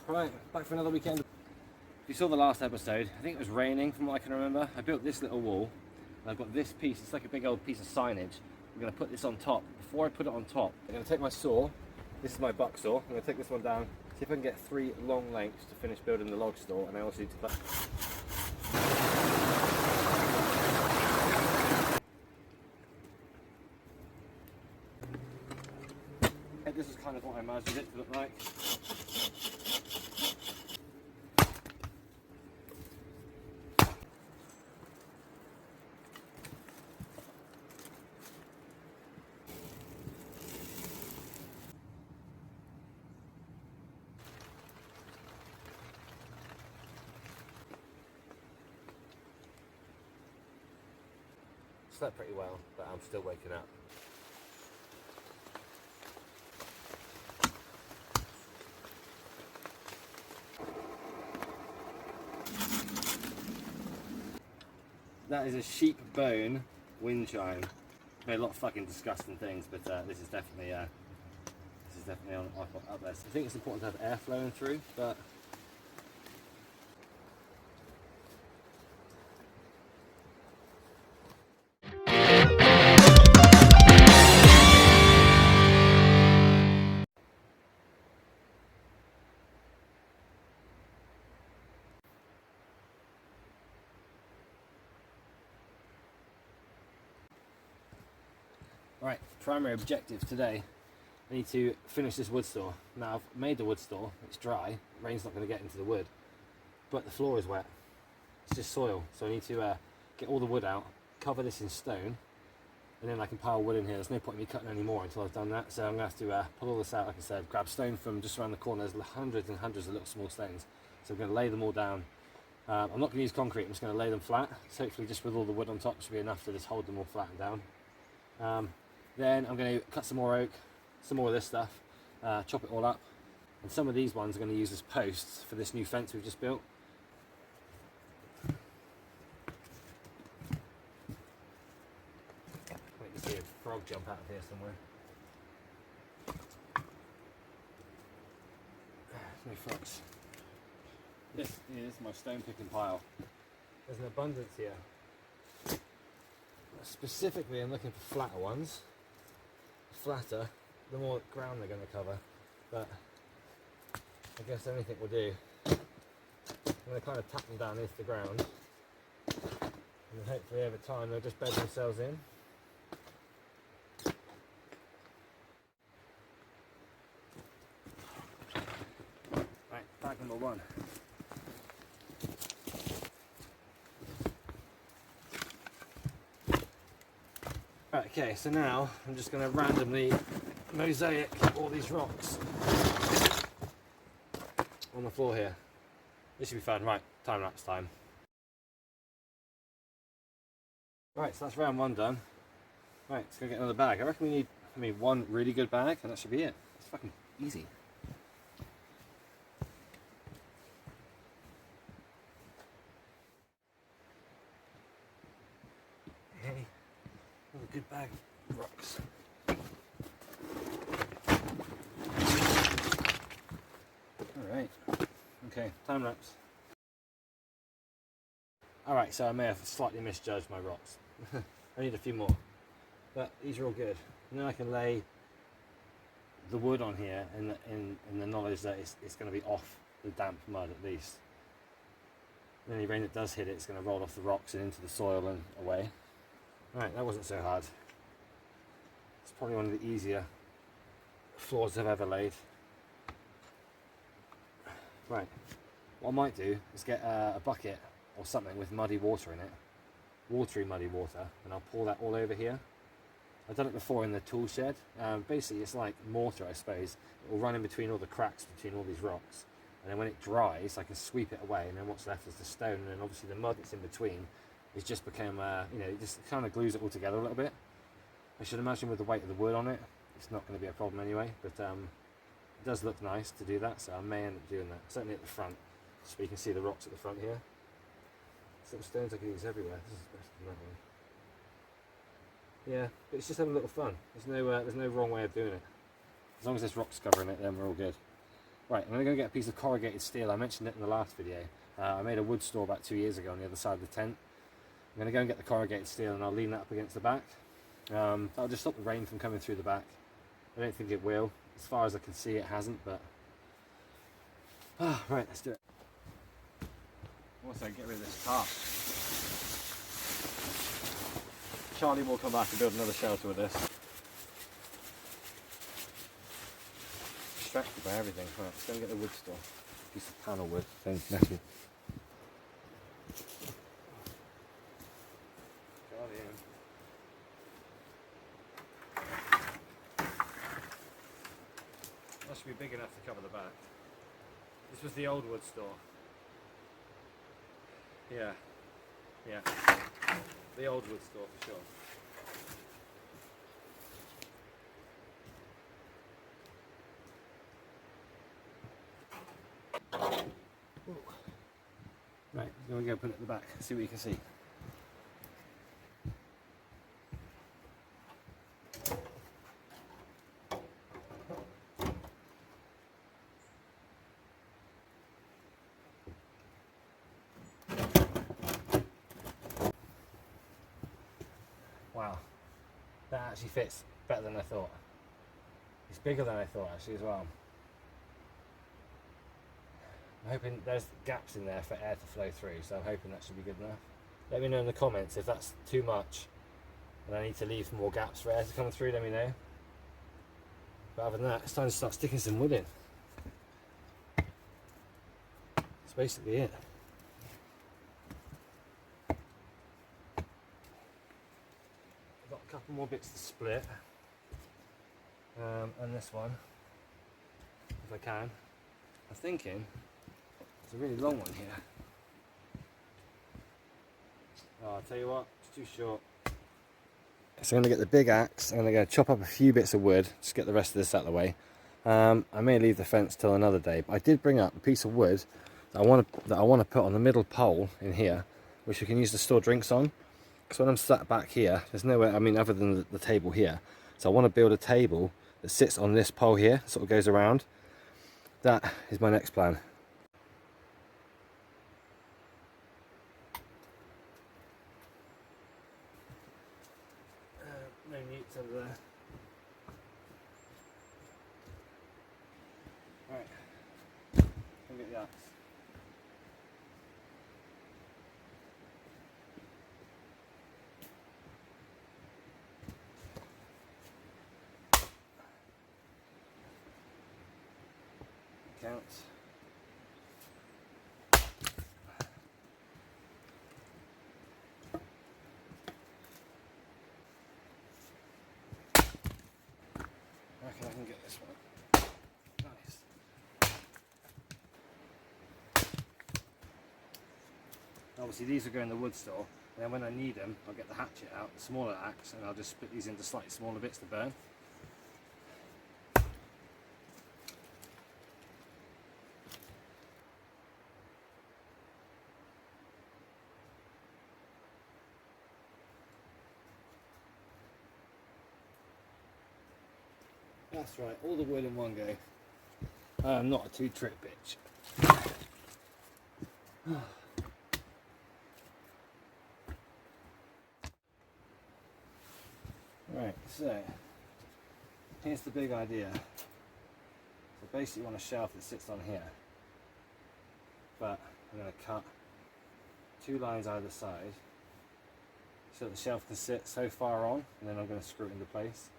Right, back for another weekend. If you saw the last episode, I think it was raining from what I can remember. I built this little wall, and I've got this piece, it's like a big old piece of signage. I'm going to put this on top. Before I put it on top, I'm going to take my saw, this is my buck saw, I'm going to take this one down, see if I can get 3 long lengths to finish building the log store, and I also need to... This is kind of what I imagined it to look like. Slept pretty well, but I'm still waking up. That is a sheep bone wind chime. Made a lot of fucking disgusting things, but this is definitely up there. I think it's important to have air flowing through, but right, primary objective today, I need to finish this wood store. Now I've made the wood store, it's dry, rain's not going to get into the wood, but the floor is wet, it's just soil, so I need to get all the wood out, cover this in stone, and then I can pile wood in here. There's no point in me cutting any more until I've done that, so I'm going to have to pull all this out, like I said, grab stone from just around the corner. There's hundreds and hundreds of little small stones, so I'm going to lay them all down. I'm not going to use concrete, I'm just going to lay them flat, so hopefully just with all the wood on top should be enough to just hold them all flat and down. Then I'm going to cut some more oak, some more of this stuff, chop it all up, and some of these ones I'm going to use as posts for this new fence we've just built. Wait to see a frog jump out of here somewhere. No frogs. This is my stone picking pile. There's an abundance here. Specifically I'm looking for flatter ones. Flatter, the more ground they're going to cover, but I guess anything will do. I'm going to kind of tap them down into the ground, and hopefully over time they'll just bed themselves in. Right, bag number 1. Right, okay, so now I'm just going to randomly mosaic all these rocks on the floor here. This should be fun. Right, time lapse time. Right, so that's round 1 done. Right, let's go get another bag. I reckon we need 1 really good bag, and that should be it. It's fucking easy. Hey, another good bag of rocks. Alright, okay, time lapse. Alright, so I may have slightly misjudged my rocks. I need a few more, but these are all good. And then I can lay the wood on here in the knowledge that it's going to be off the damp mud at least. And any rain that does hit it, it's going to roll off the rocks and into the soil and away. Alright, that wasn't so hard. It's probably one of the easier floors I've ever laid. Right, what I might do is get a bucket or something with muddy water in it, watery muddy water, and I'll pour that all over here. I've done it before in the tool shed. Basically it's like mortar, I suppose. It will run in between all the cracks between all these rocks, and then when it dries I can sweep it away, and then what's left is the stone, and then obviously the mud that's in between is just become, it just kind of glues it all together a little bit. I should imagine with the weight of the wood on it, it's not going to be a problem anyway, but it does look nice to do that, so I may end up doing that, certainly at the front, so you can see the rocks at the front here. Some stones I can use everywhere. This is better than that one. Yeah, but it's just having a little fun. There's no wrong way of doing it. As long as there's rocks covering it, then we're all good. Right, I'm going to go get a piece of corrugated steel. I mentioned it in the last video. I made a wood store about 2 years ago on the other side of the tent. I'm going to go and get the corrugated steel and I'll lean that up against the back. That'll just stop the rain from coming through the back. I don't think it will. As far as I can see, it hasn't, but... right, let's do it. Also, get rid of this tarp. Charlie will come back and build another shelter with this. Distracted by everything. Right, let's go and get the wood store. Piece of panel wood, things messy. That should be big enough to cover the back. This was the old wood store. Yeah, yeah, the old wood store for sure. Right, I'm going to go put it at the back, see what you can see. Wow, that actually fits better than I thought. It's bigger than I thought actually as well. I'm hoping there's gaps in there for air to flow through, so I'm hoping that should be good enough. Let me know in the comments if that's too much and I need to leave more gaps for air to come through, let me know. But other than that, it's time to start sticking some wood in. That's basically it. I've got a couple more bits to split. And this one, if I can. I'm thinking it's a really long one here. Oh, I'll tell you what, it's too short. So I'm going to get the big axe and I'm going to chop up a few bits of wood, just get the rest of this out of the way. I may leave the fence till another day, but I did bring up a piece of wood that I want to put on the middle pole in here, which you can use to store drinks on. Because when I'm sat back here, there's nowhere, I mean, other than the table here. So I want to build a table that sits on this pole here, sort of goes around. That is my next plan. No newts over there. Right, go get the axe. Counts. I reckon I can get this one. Nice. Obviously these will go in the wood store, and then when I need them I'll get the hatchet out, the smaller axe, and I'll just split these into slightly smaller bits to burn. That's right, all the wood in one go. I am not a two-trick bitch. Right, so here's the big idea. So basically you want a shelf that sits on here, but I'm going to cut 2 lines either side so that the shelf can sit so far on, and then I'm going to screw it into place.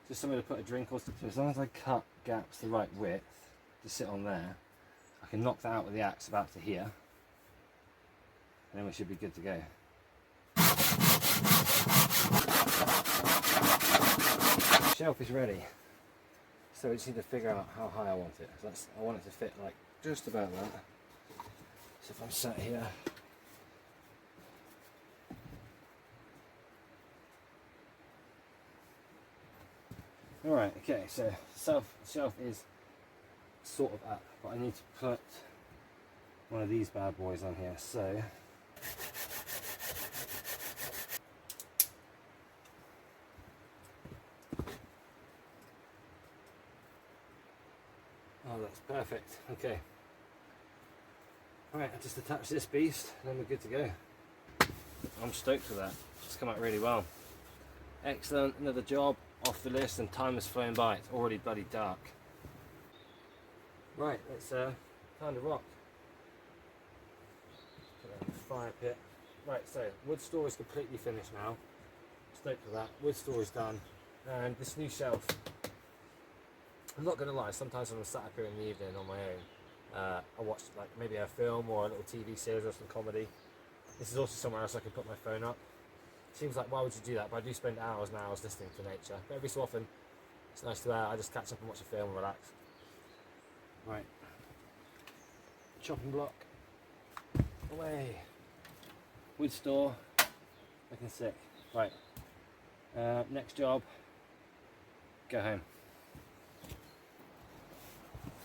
Just somewhere to put a drink or something. So as long as I cut gaps the right width to sit on there, I can knock that out with the axe about to here, and then we should be good to go. Shelf is ready, so we just need to figure out how high I want it. So I want it to fit like just about that. So if I'm sat here, alright, okay, so shelf is sort of up, but I need to put one of these bad boys on here. So oh, that's Perfect. Okay. Alright, I just attach this beast and then we're good to go. I'm stoked for that. It's come out really well. Excellent. Another job off the list and time has flown by. It's already bloody dark. Right, let's time to rock. Put that in the fire pit. Right, so wood store is completely finished now. Stoked for that. Wood store is done. And this new shelf. I'm not going to lie, sometimes when I'm sat up here in the evening on my own, I watch like maybe a film or a little TV series or some comedy. This is also somewhere else I can put my phone up. Seems like, why would you do that? But I do spend hours and hours listening to nature. But every so often, it's nice to I just catch up and watch a film and relax. Right. Chopping block. Away. Wood store. Looking sick. Right. Next job. Go home.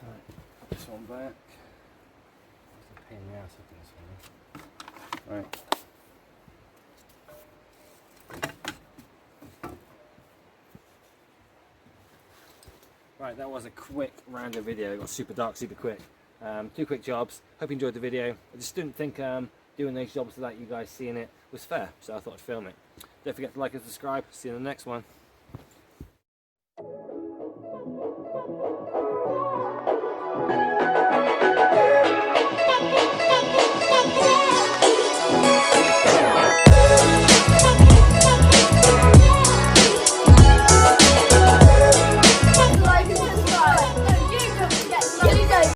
Right. Put this one back. It's a pain in the ass looking this one. Right. Right, that was a quick random video. It got super dark, super quick. 2 quick jobs. Hope you enjoyed the video. I just didn't think doing those jobs without you guys seeing it was fair, so I thought I'd film it. Don't forget to like and subscribe. See you in the next one.